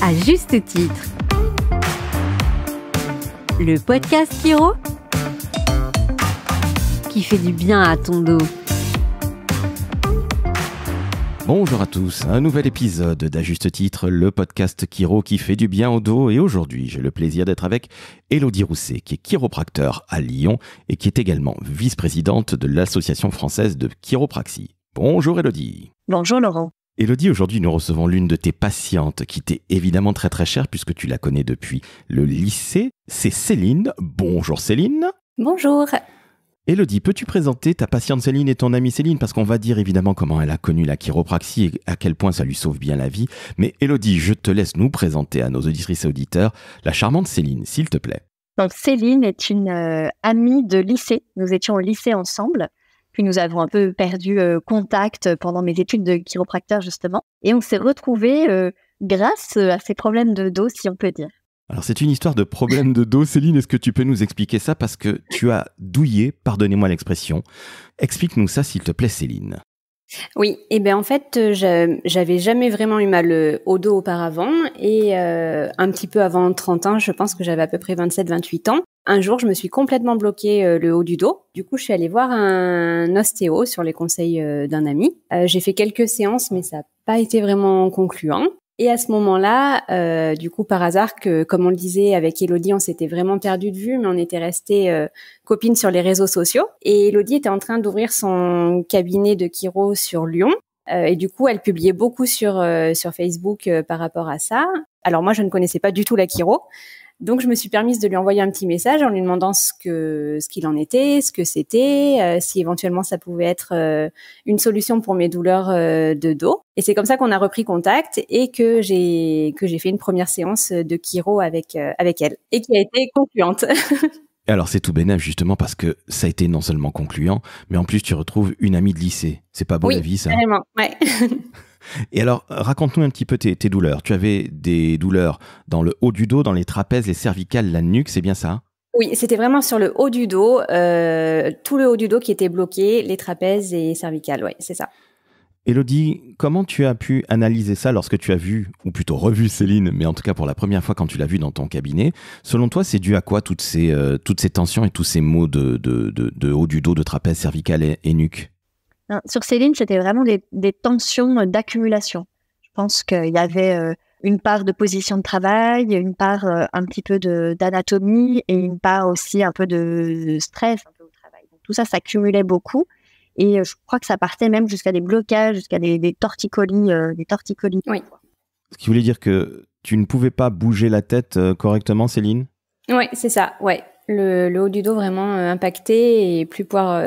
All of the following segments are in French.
À juste titre. Le podcast Kiro qui fait du bien à ton dos. Bonjour à tous, un nouvel épisode d'À juste titre, le podcast Kiro qui fait du bien au dos. Et aujourd'hui, j'ai le plaisir d'être avec Élodie Rousset, qui est chiropracteur à Lyon et qui est également vice-présidente de l'Association française de chiropraxie. Bonjour Élodie. Bonjour Laurent. Élodie, aujourd'hui nous recevons l'une de tes patientes qui t'est évidemment très très chère puisque tu la connais depuis le lycée. C'est Céline. Bonjour Céline. Bonjour. Élodie, peux-tu présenter ta patiente Céline et ton amie Céline? Parce qu'on va dire évidemment comment elle a connu la chiropraxie et à quel point ça lui sauve bien la vie. Mais Élodie, je te laisse nous présenter à nos auditrices et auditeurs la charmante Céline, s'il te plaît. Donc Céline est une amie de lycée. Nous étions au lycée ensemble. Puis nous avons un peu perdu contact pendant mes études de chiropracteur justement. Et on s'est retrouvés grâce à ces problèmes de dos, si on peut dire. Alors c'est une histoire de problème de dos. Céline, est-ce que tu peux nous expliquer ça? Parce que tu as douillé, pardonnez-moi l'expression. Explique-nous ça s'il te plaît Céline. Oui, et bien en fait, j'avais jamais vraiment eu mal au dos auparavant et un petit peu avant 30 ans, je pense que j'avais à peu près 27-28 ans. Un jour, je me suis complètement bloqué le haut du dos. Du coup, je suis allée voir un ostéo sur les conseils d'un ami. J'ai fait quelques séances, mais ça n'a pas été vraiment concluant. Et à ce moment-là, du coup, par hasard, comme on le disait avec Élodie, on s'était vraiment perdu de vue, mais on était restés copines sur les réseaux sociaux. Et Élodie était en train d'ouvrir son cabinet de chiro sur Lyon. Et du coup, elle publiait beaucoup sur Facebook par rapport à ça. Alors moi, je ne connaissais pas du tout la chiro. Donc, je me suis permise de lui envoyer un petit message en lui demandant ce qu'il en était, ce que c'était, si éventuellement ça pouvait être une solution pour mes douleurs de dos. Et c'est comme ça qu'on a repris contact et que j'ai fait une première séance de chiro avec elle et qui a été concluante. Alors c'est tout bénef justement parce que ça a été non seulement concluant, mais en plus tu retrouves une amie de lycée. C'est pas beau la vie ça? Oui, carrément, ouais. Et alors, raconte-nous un petit peu tes douleurs. Tu avais des douleurs dans le haut du dos, dans les trapèzes, les cervicales, la nuque, c'est bien ça? Oui, c'était vraiment sur le haut du dos, tout le haut du dos qui était bloqué, les trapèzes et cervicales, oui, c'est ça. Élodie, comment tu as pu analyser ça lorsque tu as vu, ou plutôt revu Céline, mais en tout cas pour la première fois quand tu l'as vue dans ton cabinet? Selon toi, c'est dû à quoi toutes ces tensions et tous ces maux de haut du dos, de trapèze, cervicales et nuque? Sur Céline, c'était vraiment des tensions d'accumulation. Je pense qu'il y avait une part de position de travail, une part un petit peu d'anatomie et une part aussi un peu de stress un peu au travail. Donc, tout ça s'accumulait beaucoup et je crois que ça partait même jusqu'à des blocages, jusqu'à des torticolis. Oui. Ce qui voulait dire que tu ne pouvais pas bouger la tête correctement, Céline? Oui, c'est ça, ouais. Le haut du dos vraiment impacté et plus pouvoir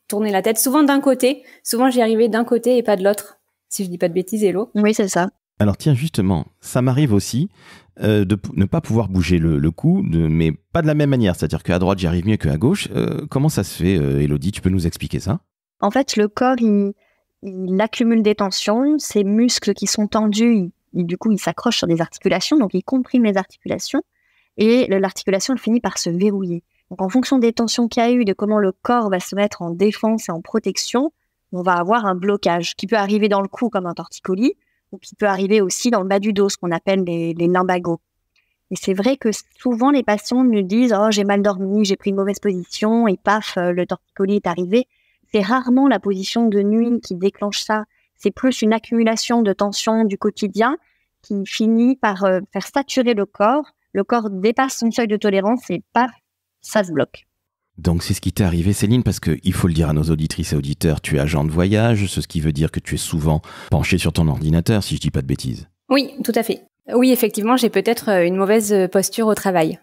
tourner la tête. Souvent d'un côté. Souvent, j'y arrivais d'un côté et pas de l'autre. Si je dis pas de bêtises, Hélo. Oui, c'est ça. Alors tiens, justement, ça m'arrive aussi de ne pas pouvoir bouger le cou, mais pas de la même manière. C'est-à-dire qu'à droite, j'y arrive mieux qu'à gauche. Comment ça se fait, Élodie? Tu peux nous expliquer ça? En fait, le corps, il accumule des tensions. Ces muscles qui sont tendus, du coup, ils s'accrochent sur des articulations, donc ils compriment les articulations. Et l'articulation, elle finit par se verrouiller. Donc, en fonction des tensions qu'il y a eu, de comment le corps va se mettre en défense et en protection, on va avoir un blocage qui peut arriver dans le cou comme un torticolis ou qui peut arriver aussi dans le bas du dos, ce qu'on appelle les lumbagos. Et c'est vrai que souvent, les patients nous disent « Oh, j'ai mal dormi, j'ai pris une mauvaise position et paf, le torticolis est arrivé ». C'est rarement la position de nuit qui déclenche ça. C'est plus une accumulation de tensions du quotidien qui finit par faire saturer le corps. Le corps dépasse son seuil de tolérance et paf, ça se bloque. Donc c'est ce qui t'est arrivé Céline, parce qu'il faut le dire à nos auditrices et auditeurs, tu es agent de voyage, ce qui veut dire que tu es souvent penché sur ton ordinateur, si je dis pas de bêtises. Oui, tout à fait. Oui, effectivement, j'ai peut-être une mauvaise posture au travail.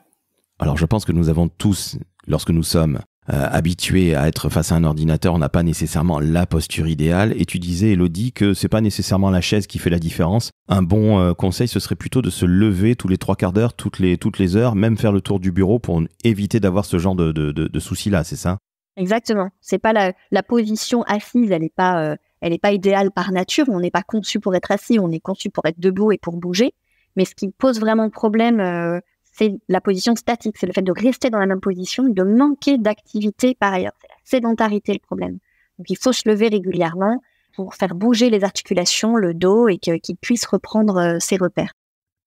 Alors je pense que nous avons tous, lorsque nous sommes habitués à être face à un ordinateur, on n'a pas nécessairement la posture idéale. Et tu disais, Élodie, que c'est pas nécessairement la chaise qui fait la différence. Un bon conseil, ce serait plutôt de se lever tous les 3 quarts d'heure, toutes les heures, même faire le tour du bureau pour éviter d'avoir ce genre de soucis-là, c'est ça? Exactement. C'est pas la position assise, elle est pas idéale par nature. On n'est pas conçu pour être assis, on est conçu pour être debout et pour bouger. Mais ce qui pose vraiment problème, c'est la position statique, c'est le fait de rester dans la même position, de manquer d'activité par ailleurs. C'est la sédentarité le problème. Donc il faut se lever régulièrement pour faire bouger les articulations, le dos et qu'il puisse reprendre ses repères.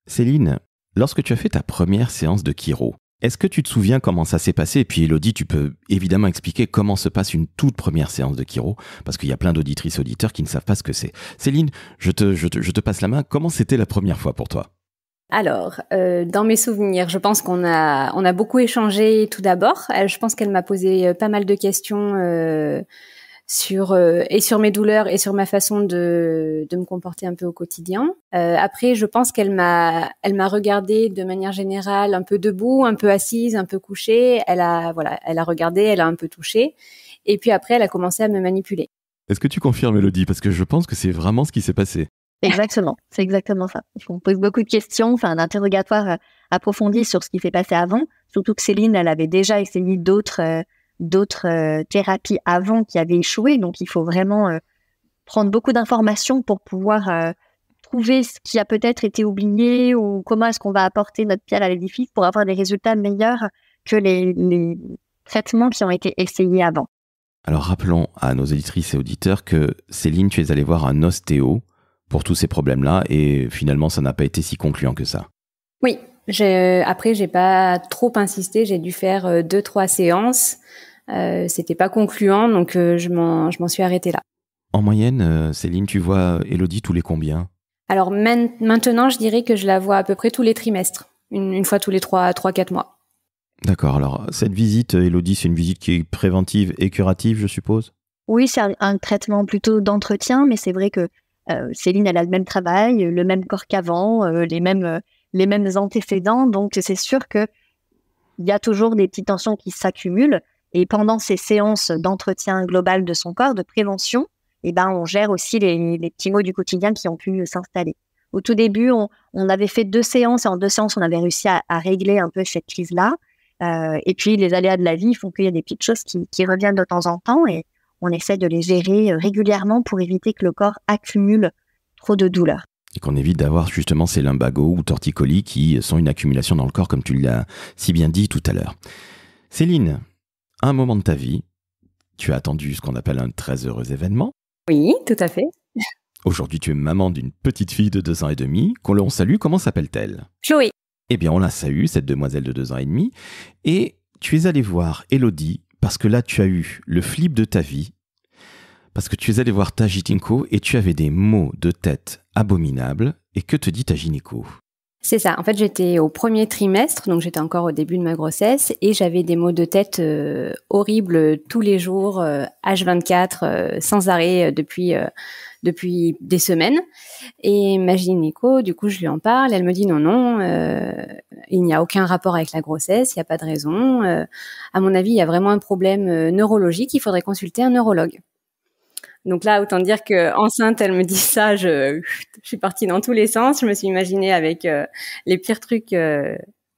Céline, lorsque tu as fait ta première séance de chiro, est-ce que tu te souviens comment ça s'est passé? Et puis Élodie, tu peux évidemment expliquer comment se passe une toute première séance de chiro, parce qu'il y a plein d'auditrices et auditeurs qui ne savent pas ce que c'est. Céline, je te passe la main. Comment c'était la première fois pour toi? Alors, dans mes souvenirs, je pense qu'on a beaucoup échangé tout d'abord. Je pense qu'elle m'a posé pas mal de questions sur mes douleurs et sur ma façon de me comporter un peu au quotidien. Après, je pense qu'elle m'a regardée de manière générale un peu debout, un peu assise, un peu couchée. Elle a regardé, elle a un peu touché. Et puis après, elle a commencé à me manipuler. Est-ce que tu confirmes, Élodie? Parce que je pense que c'est vraiment ce qui s'est passé. Exactement, c'est exactement ça. On pose beaucoup de questions, un interrogatoire approfondi sur ce qui s'est passé avant. Surtout que Céline, elle avait déjà essayé d'autres thérapies avant qui avaient échoué. Donc, il faut vraiment prendre beaucoup d'informations pour pouvoir trouver ce qui a peut-être été oublié ou comment est-ce qu'on va apporter notre pierre à l'édifice pour avoir des résultats meilleurs que les traitements qui ont été essayés avant. Alors, rappelons à nos auditrices et auditeurs que Céline, tu es allée voir un ostéo pour tous ces problèmes-là et finalement, ça n'a pas été si concluant que ça. Oui. Après, j'ai pas trop insisté. J'ai dû faire 2-3 séances. C'était pas concluant, donc je m'en suis arrêtée là. En moyenne, Céline, tu vois Élodie tous les combien? Alors maintenant, je dirais que je la vois à peu près tous les trimestres, une fois tous les 3-4 mois. D'accord. Alors, cette visite, Élodie, c'est une visite qui est préventive et curative, je suppose? Oui, c'est un traitement plutôt d'entretien, mais c'est vrai que Céline, elle a le même travail, le même corps qu'avant, les mêmes antécédents. Donc, c'est sûr qu'il y a toujours des petites tensions qui s'accumulent. Et pendant ces séances d'entretien global de son corps, de prévention, on gère aussi les petits maux du quotidien qui ont pu s'installer. Au tout début, on avait fait 2 séances et en 2 séances, on avait réussi à régler un peu cette crise-là. Et puis, les aléas de la vie font qu'il y a des petites choses qui reviennent de temps en temps et on essaie de les gérer régulièrement pour éviter que le corps accumule trop de douleurs. Et qu'on évite d'avoir justement ces lumbagos ou torticolis qui sont une accumulation dans le corps, comme tu l'as si bien dit tout à l'heure. Céline, à un moment de ta vie, tu as attendu ce qu'on appelle un très heureux événement. Oui, tout à fait. Aujourd'hui, tu es maman d'une petite fille de 2 ans et demi. Qu'on salue, comment s'appelle-t-elle? Chloé. Eh bien, on la salue, cette demoiselle de 2 ans et demi. Et tu es allé voir Élodie parce que là, tu as eu le flip de ta vie. Parce que tu es allé voir ta gynéco et tu avais des maux de tête abominables. Et que te dit ta gynéco? C'est ça. En fait, j'étais au premier trimestre, donc j'étais encore au début de ma grossesse, et j'avais des maux de tête horribles tous les jours, H24, sans arrêt depuis des semaines. Et ma gynéco, du coup, je lui en parle. Elle me dit non, il n'y a aucun rapport avec la grossesse, il n'y a pas de raison. À mon avis, il y a vraiment un problème neurologique. Il faudrait consulter un neurologue. Donc là, autant dire que enceinte, elle me dit ça, je suis partie dans tous les sens. Je me suis imaginée avec les pires trucs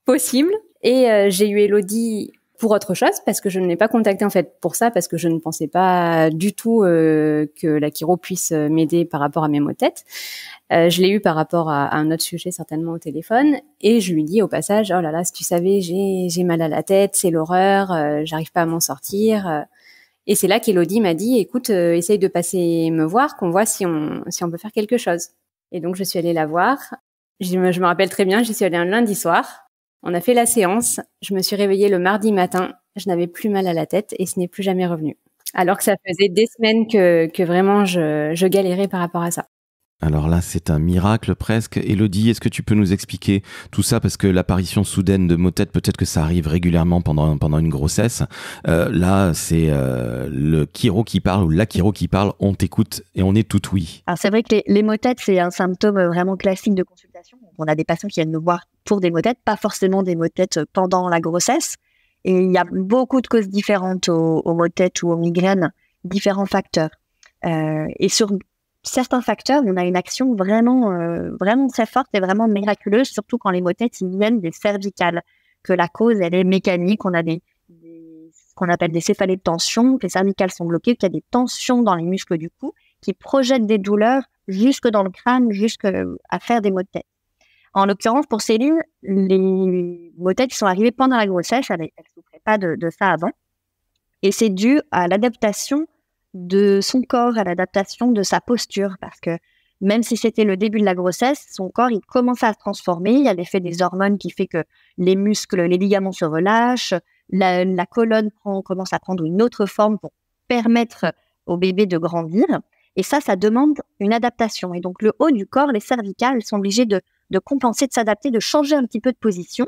possibles. Et j'ai eu Élodie pour autre chose, parce que je ne l'ai pas contactée en fait pour ça, parce que je ne pensais pas du tout que la chiro puisse m'aider par rapport à mes maux de tête. Je l'ai eu par rapport à un autre sujet certainement au téléphone, et je lui dis au passage, oh là là, si tu savais, j'ai mal à la tête, c'est l'horreur, j'arrive pas à m'en sortir. Et c'est là qu'Élodie m'a dit, écoute, essaye de passer me voir, qu'on voit si on peut faire quelque chose. Et donc, je suis allée la voir. Je me rappelle très bien, j'y suis allée un lundi soir. On a fait la séance. Je me suis réveillée le mardi matin. Je n'avais plus mal à la tête et ce n'est plus jamais revenu. Alors que ça faisait des semaines que vraiment je galérais par rapport à ça. Alors là, c'est un miracle presque. Élodie, est-ce que tu peux nous expliquer tout ça? Parce que l'apparition soudaine de maux de tête, peut-être que ça arrive régulièrement pendant une grossesse. Là, c'est le chiro qui parle ou la chiro qui parle. On t'écoute et on est tout oui. Alors, c'est vrai que les maux de tête, c'est un symptôme vraiment classique de consultation. On a des patients qui viennent nous voir pour des maux de tête, pas forcément des maux de tête pendant la grossesse. Et il y a beaucoup de causes différentes aux maux de tête ou aux migraines, différents facteurs. Et sur certains facteurs, on a une action vraiment très forte et vraiment miraculeuse, surtout quand les maux de tête ils viennent des cervicales, que la cause elle est mécanique. On a ce qu'on appelle des céphalées de tension, que les cervicales sont bloquées, qu'il y a des tensions dans les muscles du cou qui projettent des douleurs jusque dans le crâne, jusqu'à faire des maux de tête. En l'occurrence, pour Céline, les maux de tête sont arrivés pendant la grossesse, elle ne souffrait pas de ça avant, et c'est dû à l'adaptation de son corps, à l'adaptation de sa posture, parce que même si c'était le début de la grossesse, son corps, il commence à se transformer. Il y a l'effet des hormones qui fait que les muscles, les ligaments se relâchent, la colonne commence à prendre une autre forme pour permettre au bébé de grandir. Et ça demande une adaptation. Et donc, le haut du corps, les cervicales, sont obligées de compenser, de s'adapter, de changer un petit peu de position.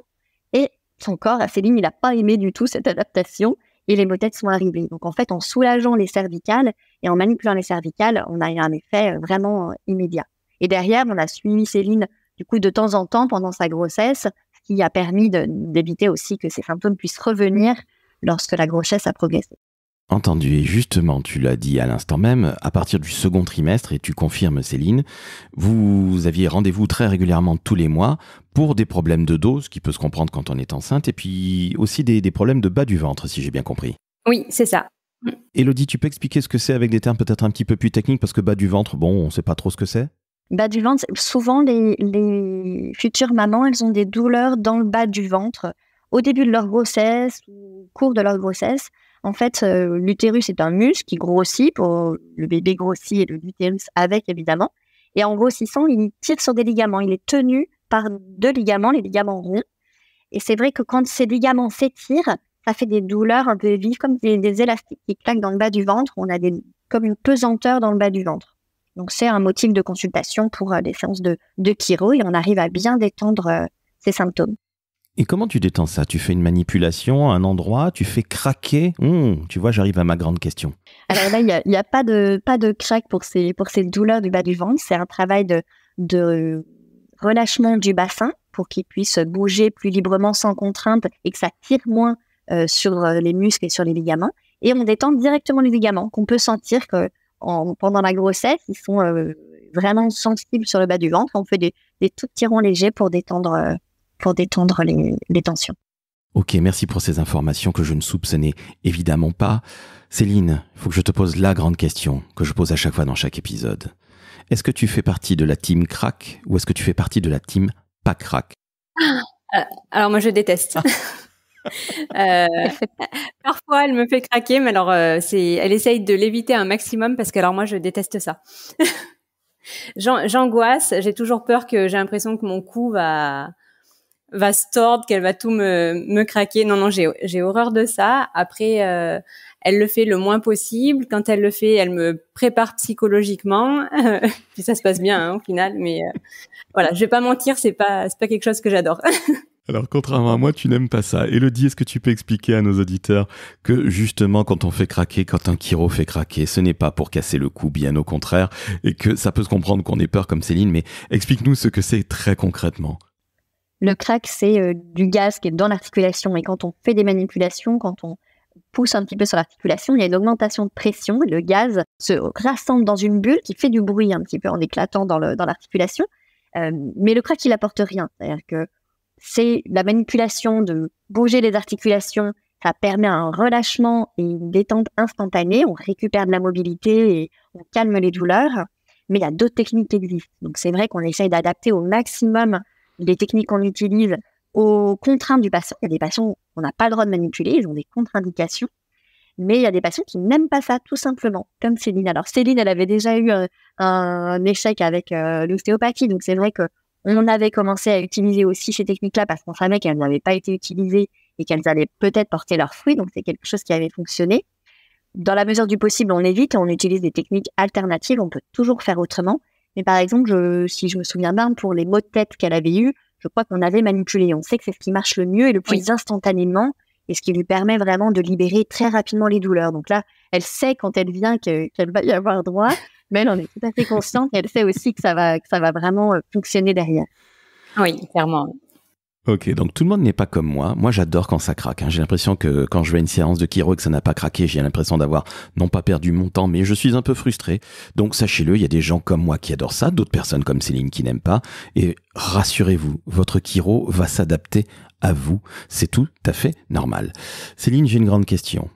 Et son corps, Céline, il n'a pas aimé du tout cette adaptation. Et les maux de tête sont arrivés. Donc, en fait, en soulageant les cervicales et en manipulant les cervicales, on a eu un effet vraiment immédiat. Et derrière, on a suivi Céline, du coup, de temps en temps pendant sa grossesse, ce qui a permis d'éviter aussi que ces symptômes puissent revenir lorsque la grossesse a progressé. Entendu, et justement, tu l'as dit à l'instant même, à partir du second trimestre, et tu confirmes Céline, vous aviez rendez-vous très régulièrement tous les mois pour des problèmes de dos, ce qui peut se comprendre quand on est enceinte, et puis aussi des problèmes de bas du ventre, si j'ai bien compris. Oui, c'est ça. Élodie, tu peux expliquer ce que c'est avec des termes peut-être un petit peu plus techniques, parce que bas du ventre, bon, on ne sait pas trop ce que c'est. Bas du ventre, souvent les futures mamans, elles ont des douleurs dans le bas du ventre au début de leur grossesse ou au cours de leur grossesse. En fait, l'utérus est un muscle qui grossit, pour le bébé grossit et l'utérus avec évidemment. Et en grossissant, il tire sur des ligaments. Il est tenu par 2 ligaments, les ligaments ronds. Et c'est vrai que quand ces ligaments s'étirent, ça fait des douleurs un peu vives, comme des élastiques qui claquent dans le bas du ventre. On a comme une pesanteur dans le bas du ventre. Donc, c'est un motif de consultation pour des séances de chiro et on arrive à bien détendre ces symptômes. Et comment tu détends ça? Tu fais une manipulation à un endroit, tu fais craquer? Tu vois, j'arrive à ma grande question. Alors là, il y a pas de craque pour ces douleurs du bas du ventre. C'est un travail de relâchement du bassin pour qu'il puisse bouger plus librement sans contrainte et que ça tire moins sur les muscles et sur les ligaments. Et on détend directement les ligaments qu'on peut sentir que pendant la grossesse, ils sont vraiment sensibles sur le bas du ventre. On fait des tout petits ronds légers pour détendre les tensions. Ok, merci pour ces informations que je ne soupçonnais évidemment pas. Céline, il faut que je te pose la grande question que je pose à chaque fois dans chaque épisode. Est-ce que tu fais partie de la team crack ou est-ce que tu fais partie de la team pas crack? Alors moi je déteste. Parfois elle me fait craquer, mais alors elle essaye de l'éviter un maximum parce que alors moi je déteste ça. J'angoisse, j'ai toujours peur que j'ai l'impression que mon cou va se tordre, qu'elle va tout me craquer. Non, j'ai horreur de ça. Après, elle le fait le moins possible. Quand elle le fait, elle me prépare psychologiquement. Puis ça se passe bien au final. Mais voilà, je vais pas mentir, c'est pas quelque chose que j'adore. Alors, contrairement à moi, tu n'aimes pas ça. Élodie, est-ce que tu peux expliquer à nos auditeurs que justement, quand on fait craquer, quand un chiro fait craquer, ce n'est pas pour casser le cou, bien au contraire, et que ça peut se comprendre qu'on ait peur comme Céline, mais explique-nous ce que c'est très concrètement. Le crack, c'est du gaz qui est dans l'articulation. Et quand on fait des manipulations, quand on pousse un petit peu sur l'articulation, il y a une augmentation de pression. Et le gaz se rassemble dans une bulle qui fait du bruit un petit peu en éclatant dans l'articulation. Mais le crack, il apporte rien. C'est-à-dire que c'est la manipulation de bouger les articulations. Ça permet un relâchement et une détente instantanée. On récupère de la mobilité et on calme les douleurs. Mais il y a d'autres techniques qui existent. Donc, c'est vrai qu'on essaye d'adapter au maximum les techniques qu'on utilise aux contraintes du patient. Il y a des patients qu'on n'a pas le droit de manipuler, ils ont des contre-indications. Mais il y a des patients qui n'aiment pas ça, tout simplement, comme Céline. Alors, Céline, elle avait déjà eu un échec avec l'ostéopathie. Donc, c'est vrai qu'on avait commencé à utiliser aussi ces techniques-là parce qu'on savait qu'elles n'avaient pas été utilisées et qu'elles allaient peut-être porter leurs fruits. Donc, c'est quelque chose qui avait fonctionné. Dans la mesure du possible, on évite et on utilise des techniques alternatives. On peut toujours faire autrement. Mais par exemple, si je me souviens bien, pour les maux de tête qu'elle avait eus, je crois qu'on avait manipulé. On sait que c'est ce qui marche le mieux et le plus instantanément et ce qui lui permet vraiment de libérer très rapidement les douleurs. Donc là, elle sait quand elle vient qu'elle va y avoir droit, mais elle en est tout à fait consciente et elle sait aussi que ça va vraiment fonctionner derrière. Oui, clairement. Ok, donc tout le monde n'est pas comme moi. Moi, j'adore quand ça craque. J'ai l'impression que quand je vais à une séance de chiro et que ça n'a pas craqué, j'ai l'impression d'avoir non pas perdu mon temps, mais je suis un peu frustré. Donc sachez-le, il y a des gens comme moi qui adorent ça, d'autres personnes comme Céline qui n'aiment pas. Et rassurez-vous, votre chiro va s'adapter à vous. C'est tout à fait normal. Céline, j'ai une grande question.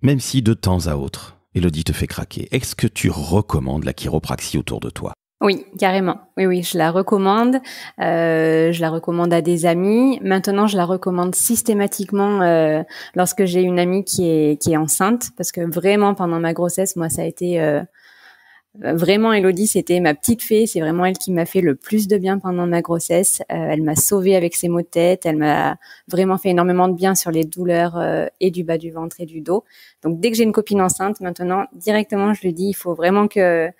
Même si de temps à autre, Élodie te fait craquer, est-ce que tu recommandes la chiropraxie autour de toi ? Oui, carrément. Oui, je la recommande. Je la recommande à des amis. Maintenant, je la recommande systématiquement lorsque j'ai une amie qui est enceinte, parce que vraiment pendant ma grossesse, moi, ça a été Vraiment, Elodie, c'était ma petite fée. C'est vraiment elle qui m'a fait le plus de bien pendant ma grossesse. Elle m'a sauvée avec ses maux de tête. Elle m'a vraiment fait énormément de bien sur les douleurs et du bas du ventre et du dos. Donc, dès que j'ai une copine enceinte, maintenant, directement, je lui dis, il faut vraiment que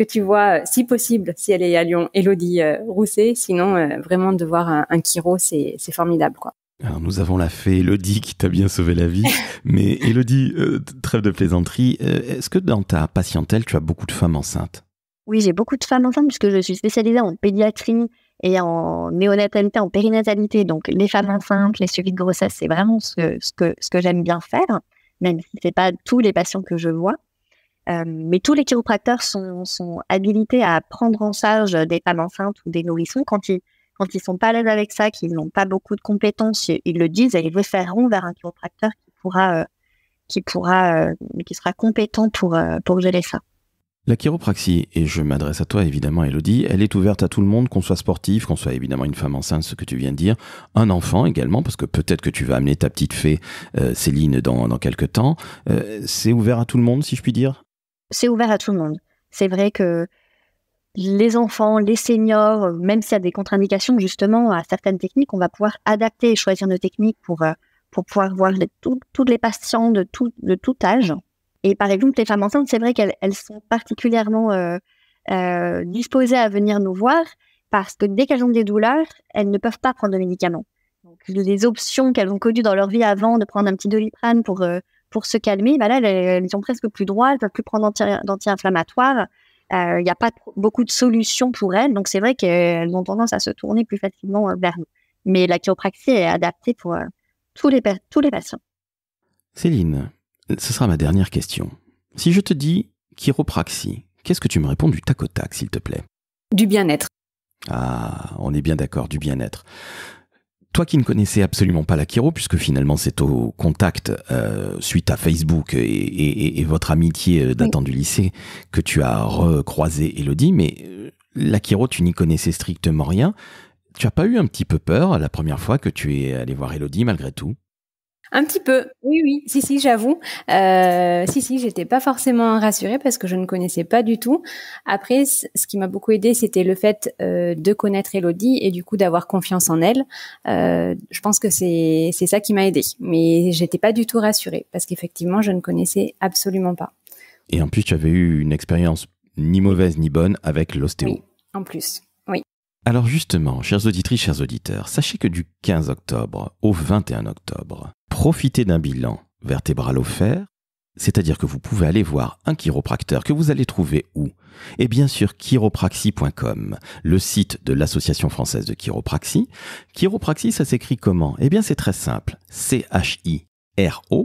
tu vois, si possible, si elle est à Lyon, Elodie Rousset. Sinon, vraiment, de voir un chiro, c'est formidable, quoi. Alors nous avons la fée Elodie qui t'a bien sauvé la vie, mais Elodie, trêve de plaisanterie, est-ce que dans ta patientèle, tu as beaucoup de femmes enceintes ? Oui, j'ai beaucoup de femmes enceintes puisque je suis spécialisée en pédiatrie et en néonatalité, en périnatalité. Donc les femmes enceintes, les suivis de grossesse, c'est vraiment ce que j'aime bien faire, même si c'est pas tous les patients que je vois. Mais tous les chiropracteurs sont habilités à prendre en charge des femmes enceintes ou des nourrissons quand ils sont pas à l'aise avec ça, qu'ils n'ont pas beaucoup de compétences, ils le disent et ils référeront vers un chiropracteur qui sera compétent pour gérer ça. La chiropraxie, et je m'adresse à toi évidemment Elodie, elle est ouverte à tout le monde, qu'on soit sportif, qu'on soit évidemment une femme enceinte, ce que tu viens de dire, un enfant également, parce que peut-être que tu vas amener ta petite fée Céline dans quelques temps. C'est ouvert à tout le monde, si je puis dire ? C'est ouvert à tout le monde. C'est vrai que les enfants, les seniors, même s'il y a des contre-indications justement à certaines techniques, on va pouvoir adapter et choisir nos techniques pour pouvoir voir toutes les patients de tout âge. Et par exemple, les femmes enceintes, c'est vrai qu'elles sont particulièrement disposées à venir nous voir parce que dès qu'elles ont des douleurs, elles ne peuvent pas prendre de médicaments. Donc les options qu'elles ont connues dans leur vie avant de prendre un petit Doliprane pour se calmer, bah là, elles ont presque plus droit, elles ne peuvent plus prendre d'anti-inflammatoires. Il n'y a pas beaucoup de solutions pour elles, donc c'est vrai qu'elles ont tendance à se tourner plus facilement vers nous. Mais la chiropraxie est adaptée pour tous les patients. Céline, ce sera ma dernière question. Si je te dis chiropraxie, qu'est-ce que tu me réponds du tac au tac, s'il te plaît ? Du bien-être. Ah, on est bien d'accord, du bien-être. Toi qui ne connaissais absolument pas la chiro, puisque finalement c'est au contact suite à Facebook et votre amitié datant du lycée que tu as recroisé Elodie, mais la chiro, tu n'y connaissais strictement rien. Tu n'as pas eu un petit peu peur la première fois que tu es allé voir Elodie malgré tout ? Un petit peu, oui, si, j'avoue. J'étais pas forcément rassurée parce que je ne connaissais pas du tout. Après, ce qui m'a beaucoup aidée, c'était le fait de connaître Elodie et du coup d'avoir confiance en elle. Je pense que c'est ça qui m'a aidée. Mais j'étais pas du tout rassurée parce qu'effectivement, je ne connaissais absolument pas. Et en plus, tu avais eu une expérience ni mauvaise ni bonne avec l'ostéo. Oui, en plus, oui. Alors justement, chères auditrices, chers auditeurs, sachez que du 15 octobre au 21 octobre, profitez d'un bilan vertébral offert, c'est-à-dire que vous pouvez aller voir un chiropracteur que vous allez trouver où ? Et bien sûr, chiropraxie.com, le site de l'Association française de chiropraxie. Chiropraxie, ça s'écrit comment ? Eh bien, c'est très simple. CHIROPRAXIE.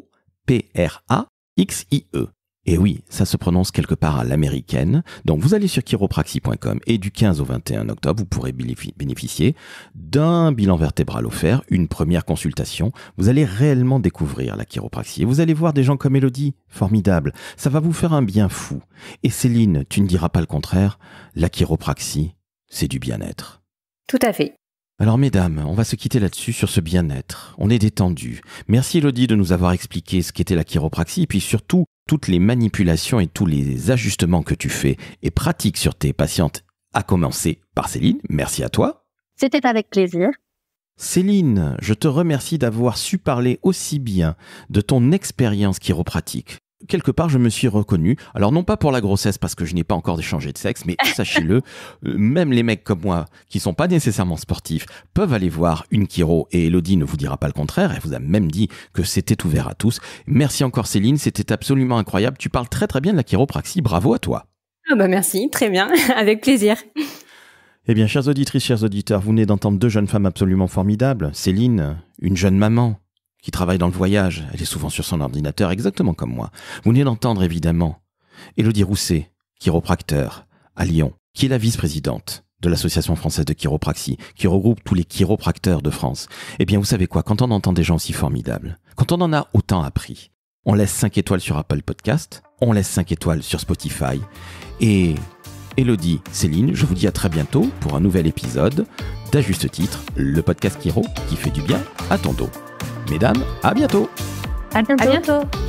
Et oui, ça se prononce quelque part à l'américaine. Donc vous allez sur chiropraxie.com et du 15 au 21 octobre, vous pourrez bénéficier d'un bilan vertébral offert, une première consultation. Vous allez réellement découvrir la chiropraxie. Et vous allez voir des gens comme Elodie, formidable. Ça va vous faire un bien fou. Et Céline, tu ne diras pas le contraire, la chiropraxie, c'est du bien-être. Tout à fait. Alors mesdames, on va se quitter là-dessus sur ce bien-être. On est détendu. Merci Elodie de nous avoir expliqué ce qu'était la chiropraxie et puis surtout toutes les manipulations et tous les ajustements que tu fais et pratiques sur tes patientes, à commencer par Céline. Merci à toi. C'était avec plaisir. Céline, je te remercie d'avoir su parler aussi bien de ton expérience chiropratique. Quelque part, je me suis reconnu. Alors, non pas pour la grossesse, parce que je n'ai pas encore changé de sexe, mais sachez-le, même les mecs comme moi, qui sont pas nécessairement sportifs, peuvent aller voir une chiro. Et Elodie ne vous dira pas le contraire. Elle vous a même dit que c'était ouvert à tous. Merci encore, Céline. C'était absolument incroyable. Tu parles très, très bien de la chiropraxie. Bravo à toi. Ah bah merci, très bien. Avec plaisir. Eh bien, chères auditrices, chers auditeurs, vous venez d'entendre deux jeunes femmes absolument formidables. Céline, une jeune maman qui travaille dans le voyage. Elle est souvent sur son ordinateur, exactement comme moi. Vous venez d'entendre, évidemment, Elodie Rousset, chiropracteur à Lyon, qui est la vice-présidente de l'Association française de chiropraxie, qui regroupe tous les chiropracteurs de France. Eh bien, vous savez quoi, quand on entend des gens aussi formidables, quand on en a autant appris, on laisse 5 étoiles sur Apple Podcast, on laisse 5 étoiles sur Spotify. Et Elodie, Céline, je vous dis à très bientôt pour un nouvel épisode d'À Juste Titre, le podcast Chiro qui fait du bien à ton dos. Mesdames, à bientôt. À bientôt. À bientôt.